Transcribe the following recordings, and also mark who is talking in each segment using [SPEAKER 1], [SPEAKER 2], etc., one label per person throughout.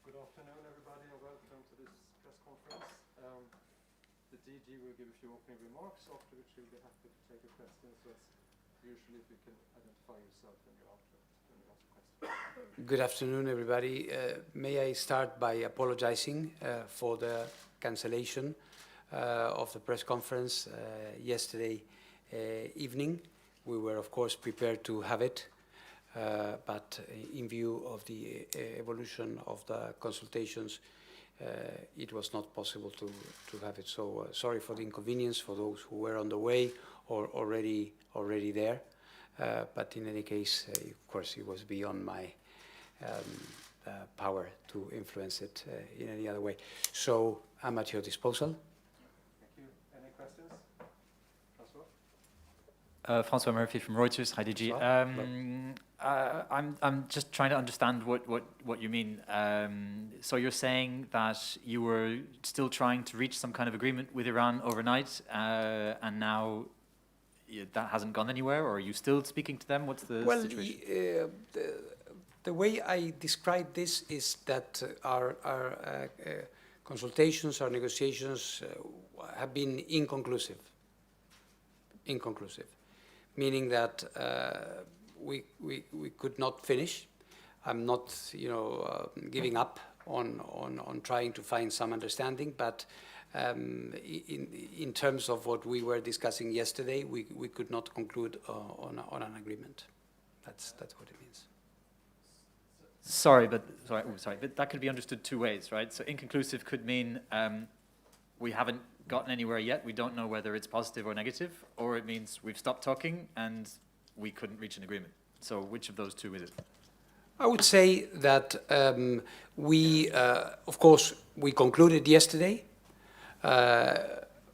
[SPEAKER 1] Good afternoon, everybody, and welcome to this press conference. The DG will give a few opening remarks, after which we'll be happy to take your questions. So usually, if you can identify yourself when you ask questions.
[SPEAKER 2] Good afternoon, everybody. May I start by apologizing for the cancellation of the press conference yesterday evening. We were, of course, prepared to have it. But in view of the evolution of the consultations, it was not possible to have it. So sorry for the inconvenience for those who were on the way or already there. But in any case, of course, it was beyond my power to influence it in any other way. So I'm at your disposal.
[SPEAKER 1] Thank you. Any questions?
[SPEAKER 3] François Murphy from Reuters. Hi, DG. I'm just trying to understand what you mean. So you're saying that you were still trying to reach some kind of agreement with Iran overnight, and now that hasn't gone anywhere, or are you still speaking to them? What's the situation?
[SPEAKER 2] The way I describe this is that our consultations, our negotiations have been inconclusive, meaning that we could not finish. I'm not, giving up on trying to find some understanding, but in terms of what we were discussing yesterday, we could not conclude on an agreement. That's what it means.
[SPEAKER 3] Sorry, but that could be understood two ways, right? So inconclusive could mean we haven't gotten anywhere yet. We don't know whether it's positive or negative, or it means we've stopped talking and we couldn't reach an agreement. So which of those two is it?
[SPEAKER 2] I would say that of course, we concluded yesterday.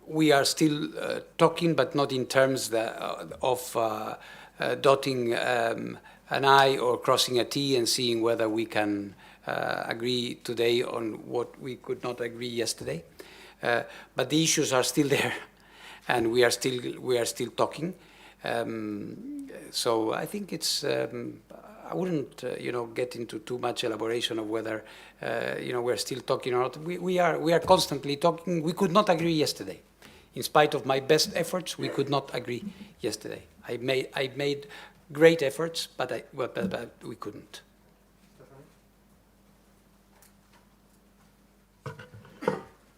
[SPEAKER 2] We are still talking, but not in terms of dotting an I or crossing a T and seeing whether we can agree today on what we could not agree yesterday. But the issues are still there, and we are still talking. So I think it's. I wouldn't, get into too much elaboration of whether, we're still talking or not. We are constantly talking. We could not agree yesterday. In spite of my best efforts, we could not agree yesterday. I made great efforts, but we couldn't.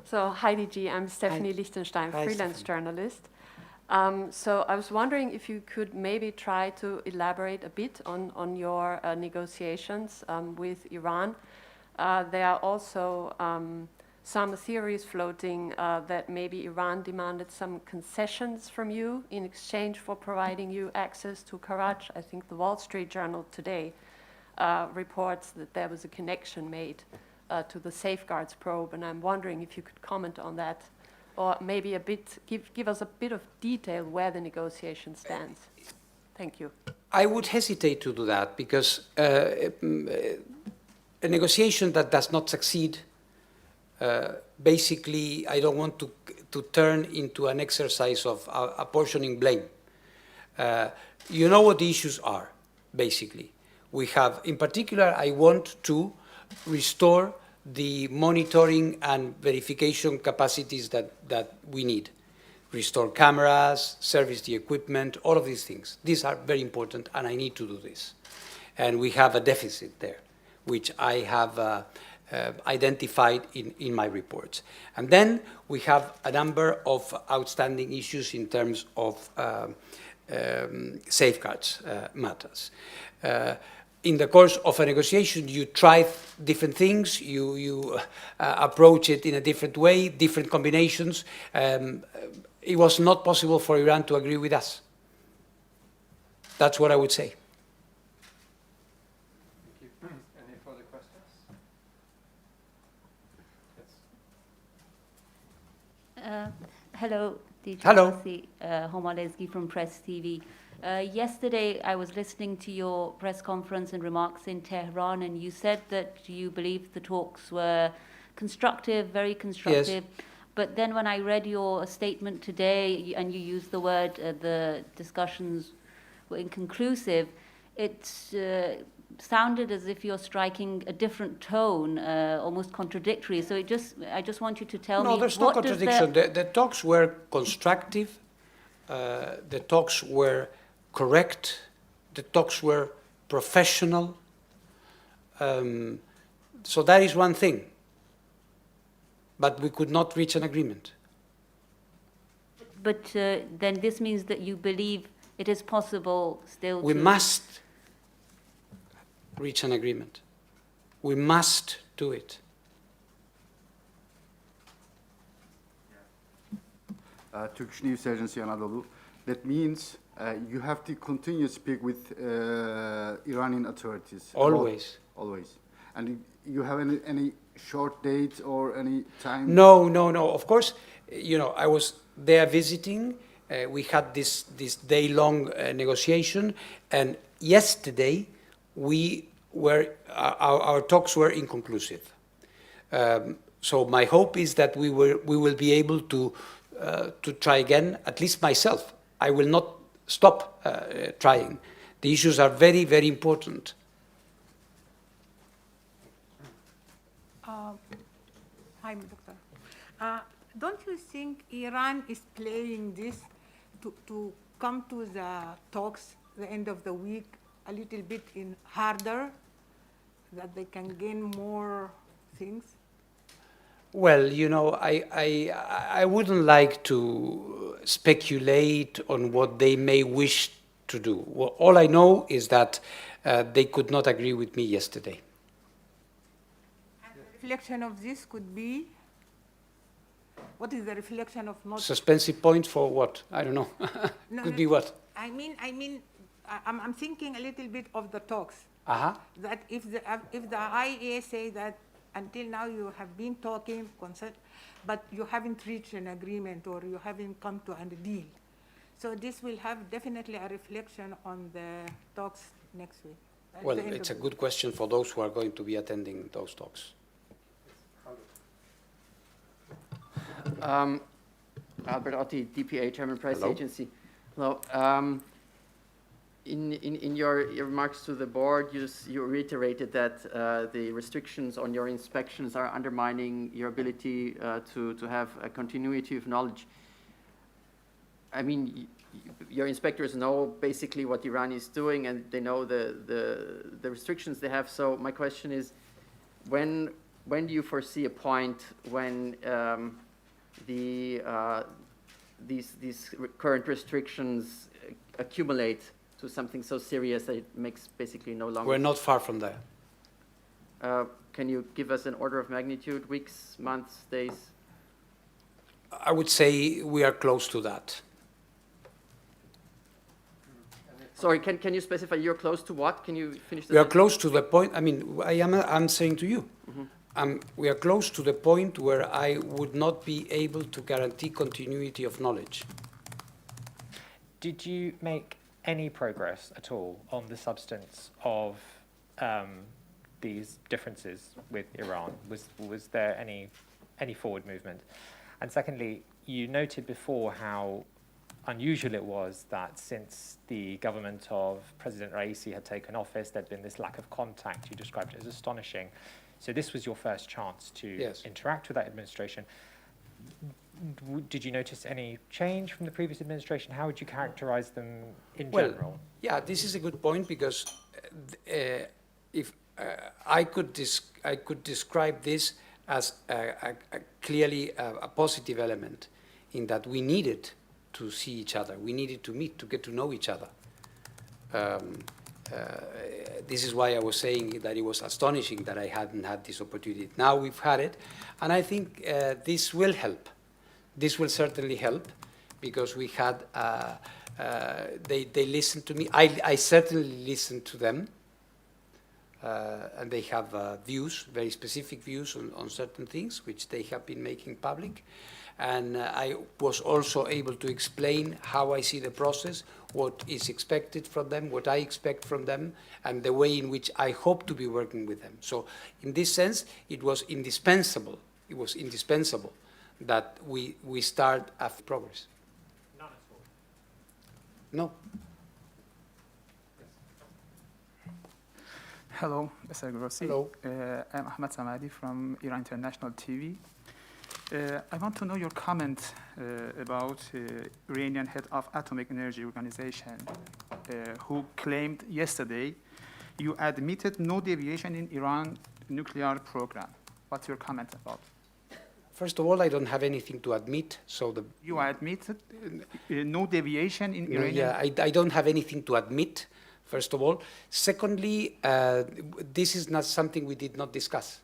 [SPEAKER 4] So, hi DG, I'm Stephanie Lichtenstein, freelance journalist. So I was wondering if you could maybe try to elaborate a bit on your negotiations with Iran. There are also some theories floating that maybe Iran demanded some concessions from you in exchange for providing you access to Karaj. I think the Wall Street Journal today reports that there was a connection made to the safeguards probe, and I'm wondering if you could comment on that, or maybe give us a bit of detail where the negotiation stands. Thank you.
[SPEAKER 2] I would hesitate to do that because a negotiation that does not succeed, basically, I don't want to turn into an exercise of apportioning blame. You know what the issues are, basically. We have, in particular, I want to restore the monitoring and verification capacities that we need. Restore cameras, service the equipment, all of these things. These are very important, and I need to do this. And we have a deficit there, which I have identified in my reports. And then we have a number of outstanding issues in terms of safeguards matters. In the course of a negotiation, you try different things, you approach it in a different way, different combinations. It was not possible for Iran to agree with us. That's what I would say.
[SPEAKER 1] Thank you. Any further questions? Yes.
[SPEAKER 5] Hello, DJ
[SPEAKER 2] Hello.
[SPEAKER 5] Grossi, Homa Lesgi from Press TV. Yesterday, I was listening to your press conference and remarks in Tehran, and you said that you believed the talks were constructive, very constructive. Yes. But then when I read your statement today, and you used the word the discussions were inconclusive, it sounded as if you're striking a different tone, almost contradictory. So I just want you to tell me.
[SPEAKER 2] No, there's no
[SPEAKER 5] what does
[SPEAKER 2] contradiction. The talks were constructive. The talks were correct. The talks were professional. So that is one thing. But we could not reach an agreement.
[SPEAKER 5] But then this means that you believe it is possible still
[SPEAKER 2] We
[SPEAKER 5] to...
[SPEAKER 2] must reach an agreement. We must do it.
[SPEAKER 6] Turkish News Agency Anadolu. That means you have to continue to speak with Iranian authorities.
[SPEAKER 2] Always.
[SPEAKER 6] Always. And you have any short date or any time?
[SPEAKER 2] No. Of course, I was there visiting. We had this day-long negotiation, and yesterday our talks were inconclusive. So my hope is that we will be able to try again. At least myself, I will not stop trying. The issues are very, very important.
[SPEAKER 7] Hi, Doctor. Don't you think Iran is playing this to come to the talks the end of the week a little bit harder, that they can gain more things?
[SPEAKER 2] Well, I wouldn't like to speculate on what they may wish to do. Well, all I know is that they could not agree with me yesterday.
[SPEAKER 7] And the reflection of this could be, what is the reflection of not...
[SPEAKER 2] Suspensive point for what? I don't know.
[SPEAKER 7] No,
[SPEAKER 2] Could
[SPEAKER 7] no,
[SPEAKER 2] be what?
[SPEAKER 7] I'm thinking a little bit of the talks. That if the IAEA say that until now you have been talking, but you haven't reached an agreement or you haven't come to a deal. So this will have definitely a reflection on the talks next week.
[SPEAKER 2] Well, it's a good question for those who are going to be attending those talks.
[SPEAKER 8] Albert Otti, DPA, German Press
[SPEAKER 2] Hello.
[SPEAKER 8] Agency. Hello. In your remarks to the board, you reiterated that the restrictions on your inspections are undermining your ability to have a continuity of knowledge. I mean, your inspectors know basically what Iran is doing, and they know the restrictions they have. So my question is, when do you foresee a point when these current restrictions accumulate to something so serious that it makes basically no longer...
[SPEAKER 2] We're not far from there.
[SPEAKER 8] Can you give us an order of magnitude, weeks, months, days?
[SPEAKER 2] I would say we are close to that.
[SPEAKER 8] Sorry, can you specify you're close to what? Can you finish the
[SPEAKER 2] We are
[SPEAKER 8] sentence?
[SPEAKER 2] close to the point, I'm saying to you, we are close to the point where I would not be able to guarantee continuity of knowledge.
[SPEAKER 9] Did you make any progress at all on the substance of these differences with Iran? Was there any forward movement? And secondly, you noted before how unusual it was that since the government of President Raisi had taken office, there'd been this lack of contact. You described it as astonishing. So this was your first chance to interact with that administration. Did you notice any change from the previous administration? How would you characterize them in general?
[SPEAKER 2] Yeah, this is a good point, because if I could describe this as clearly a positive element, in that we needed to see each other. We needed to meet, to get to know each other. This is why I was saying that it was astonishing that I hadn't had this opportunity. Now we've had it, and I think this will help. This will certainly help, because we had, they listened to me. I certainly listened to them, and they have views, very specific views on certain things, which they have been making public. And I was also able to explain how I see the process, what is expected from them, what I expect from them, and the way in which I hope to be working with them. So in this sense, it was indispensable. It was indispensable that we start after progress.
[SPEAKER 9] None at all.
[SPEAKER 2] No.
[SPEAKER 10] Hello, Mr. Grossi.
[SPEAKER 2] Hello.
[SPEAKER 10] I'm Ahmed Samadi from Iran International TV. I want to know your comment about Iranian head of Atomic Energy Organization, who claimed yesterday you admitted no deviation in Iran nuclear program. What's your comment about?
[SPEAKER 2] First of all, I don't have anything to admit, so the...
[SPEAKER 10] You admitted no deviation in
[SPEAKER 2] No,
[SPEAKER 10] Iranian...
[SPEAKER 2] yeah, I don't have anything to admit, first of all. Secondly, this is not something we did not discuss.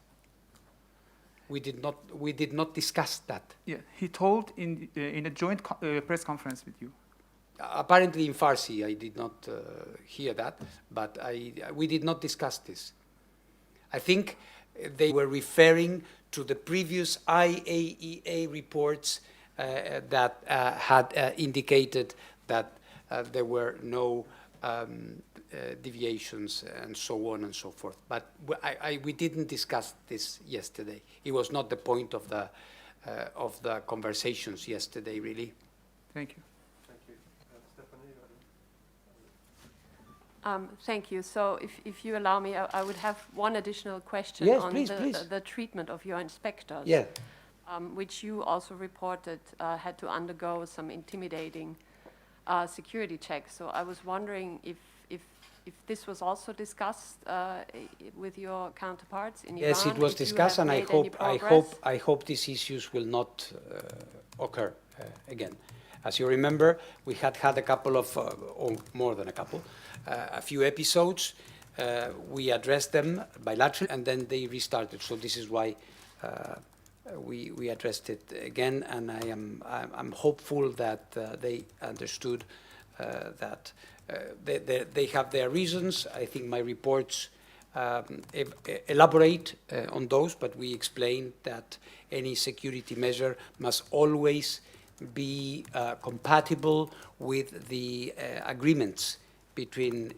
[SPEAKER 2] We did not discuss that.
[SPEAKER 10] Yeah, he told in a joint press conference with you.
[SPEAKER 2] Apparently in Farsi, I did not hear that, but we did not discuss this. I think they were referring to the previous IAEA reports that had indicated that there were no deviations and so on and so forth. But we didn't discuss this yesterday. It was not the point of the conversations yesterday, really.
[SPEAKER 10] Thank you.
[SPEAKER 1] Thank you. Stephanie?
[SPEAKER 4] Thank you. So if you allow me, I would have one additional question
[SPEAKER 2] Yes,
[SPEAKER 4] on
[SPEAKER 2] please.
[SPEAKER 4] the treatment of your inspectors,
[SPEAKER 2] Yeah.
[SPEAKER 4] which you also reported had to undergo some intimidating security checks. So I was wondering if this was also discussed with your counterparts in Iran.
[SPEAKER 2] Yes, it was
[SPEAKER 4] if you
[SPEAKER 2] discussed,
[SPEAKER 4] have
[SPEAKER 2] and
[SPEAKER 4] made any
[SPEAKER 2] I hope these issues will not occur again. As you remember, we had a couple of, or more than a couple, a few episodes. We addressed them bilaterally, and then they restarted. So this is why we addressed it again, and I'm hopeful that they understood that they have their reasons. I think my reports elaborate on those, but we explained that any security measure must always be compatible with the agreements between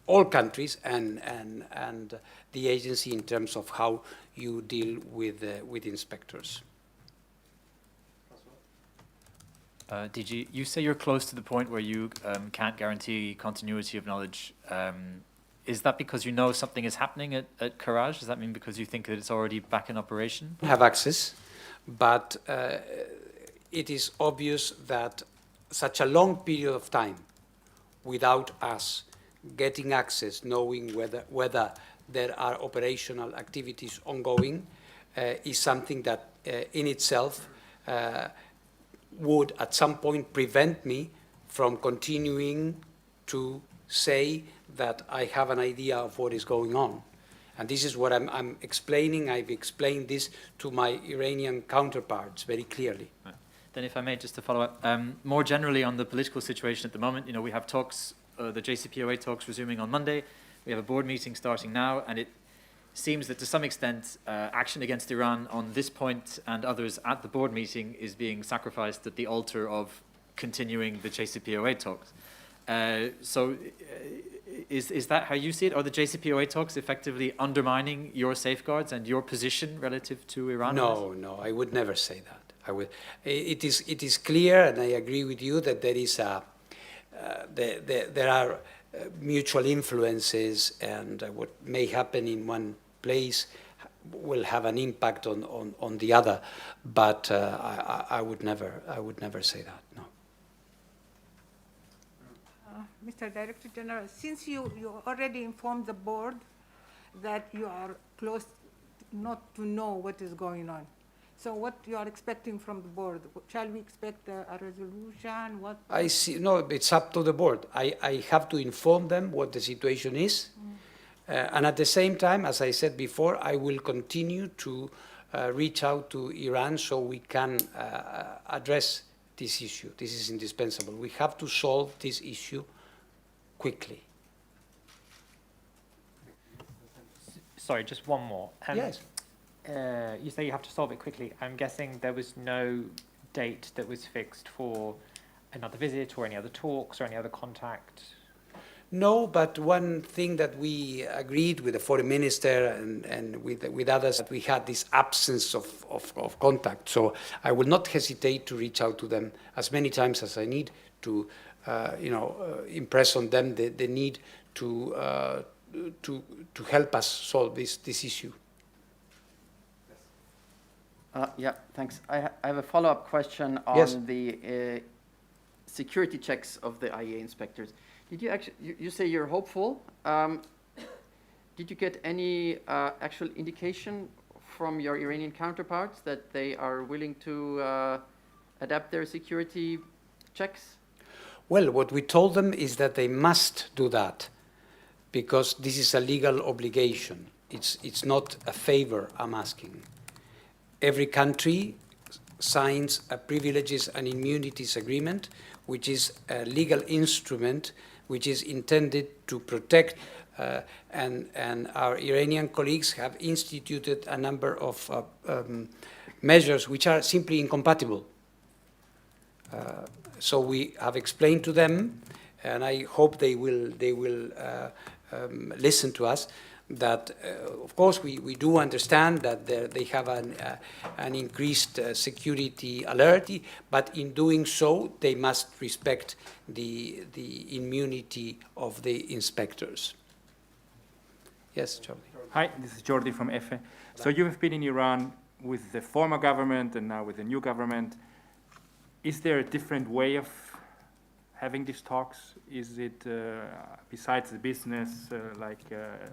[SPEAKER 2] all countries and the agency in terms of how you deal with inspectors.
[SPEAKER 3] DG, you say you're close to the point where you can't guarantee continuity of knowledge. Is that because you know something is happening at Karaj? Does that mean because you think that it's already back in operation?
[SPEAKER 2] Have access, but it is obvious that such a long period of time without us getting access, knowing whether there are operational activities ongoing, is something that in itself would at some point prevent me from continuing to say that I have an idea of what is going on. And this is what I'm explaining. I've explained this to my Iranian counterparts very clearly.
[SPEAKER 3] Right. Then if I may, just to follow up, more generally on the political situation at the moment, you know, we have talks, the JCPOA talks resuming on Monday. We have a board meeting starting now, and it seems that to some extent action against Iran on this point and others at the board meeting is being sacrificed at the altar of continuing the JCPOA talks. So is that how you see it? Are the JCPOA talks effectively undermining your safeguards and your position relative to Iran?
[SPEAKER 2] No, I would never say that. It is clear, and I agree with you, that there is there are mutual influences, and what may happen in one place will have an impact on the other. But I would never say that. No.
[SPEAKER 7] Mr. Director General, since you already informed the board that you are close not to know what is going on, so what you are expecting from the board? Shall we expect a resolution? What?
[SPEAKER 2] I see. No, it's up to the board. I have to inform them what the situation is. And at the same time, as I said before, I will continue to reach out to Iran so we can address this issue. This is indispensable. We have to solve this issue quickly.
[SPEAKER 9] Sorry, just one more.
[SPEAKER 2] Yes.
[SPEAKER 9] You say you have to solve it quickly. I'm guessing there was no date that was fixed for another visit or any other talks or any other contact?
[SPEAKER 2] No, but one thing that we agreed with the foreign minister and with others, that we had this absence of contact. So I will not hesitate to reach out to them as many times as I need to, impress on them the need to to help us solve this issue.
[SPEAKER 8] Yeah, thanks. I have a follow-up question on
[SPEAKER 2] Yes.
[SPEAKER 8] the security checks of the IAEA inspectors. Did you actually, you say you're hopeful. Did you get any actual indication from your Iranian counterparts that they are willing to adapt their security checks?
[SPEAKER 2] Well, what we told them is that they must do that because this is a legal obligation. It's not a favor I'm asking. Every country signs a privileges and immunities agreement, which is a legal instrument which is intended to protect, and our Iranian colleagues have instituted a number of measures which are simply incompatible. So we have explained to them, and I hope they will listen to us, that of course we do understand that they have an increased security alert, but in doing so they must respect the immunity of the inspectors. Yes, Jordi.
[SPEAKER 11] Hi, this is Jordi from EFE. So you have been in Iran with the former government and now with the new government. Is there a different way of having these talks? Is it, besides the business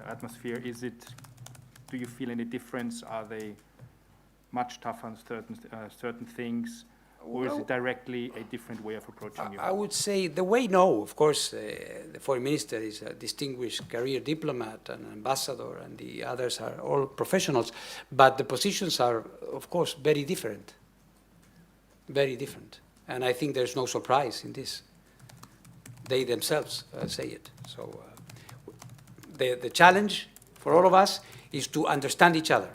[SPEAKER 11] atmosphere, do you feel any difference? Are they much tougher on certain things? Or is it directly a different way of approaching you?
[SPEAKER 2] I would say the way, no. Of course, the foreign minister is a distinguished career diplomat and ambassador, and the others are all professionals. But the positions are, of course, very different. Very different. And I think there's no surprise in this. They themselves say it. So the challenge for all of us is to understand each other.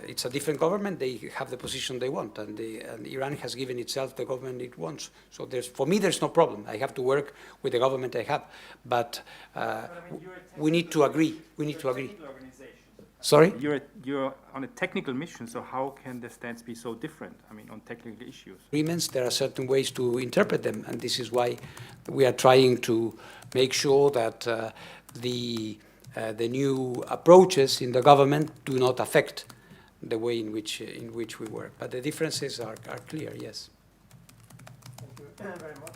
[SPEAKER 2] It's a different government. They have the position they want, and Iran has given itself the government it wants. So for me, there's no problem. I have to work with the government I have, but we need to agree. We need to agree. Sorry?
[SPEAKER 11] You're on a technical mission, so how can the stance be so different? I mean, on technical issues.
[SPEAKER 2] Agreements, there are certain ways to interpret them, and this is why we are trying to make sure that the new approaches in the government do not affect the way in which we work. But the differences are clear, yes.
[SPEAKER 1] Thank you very much.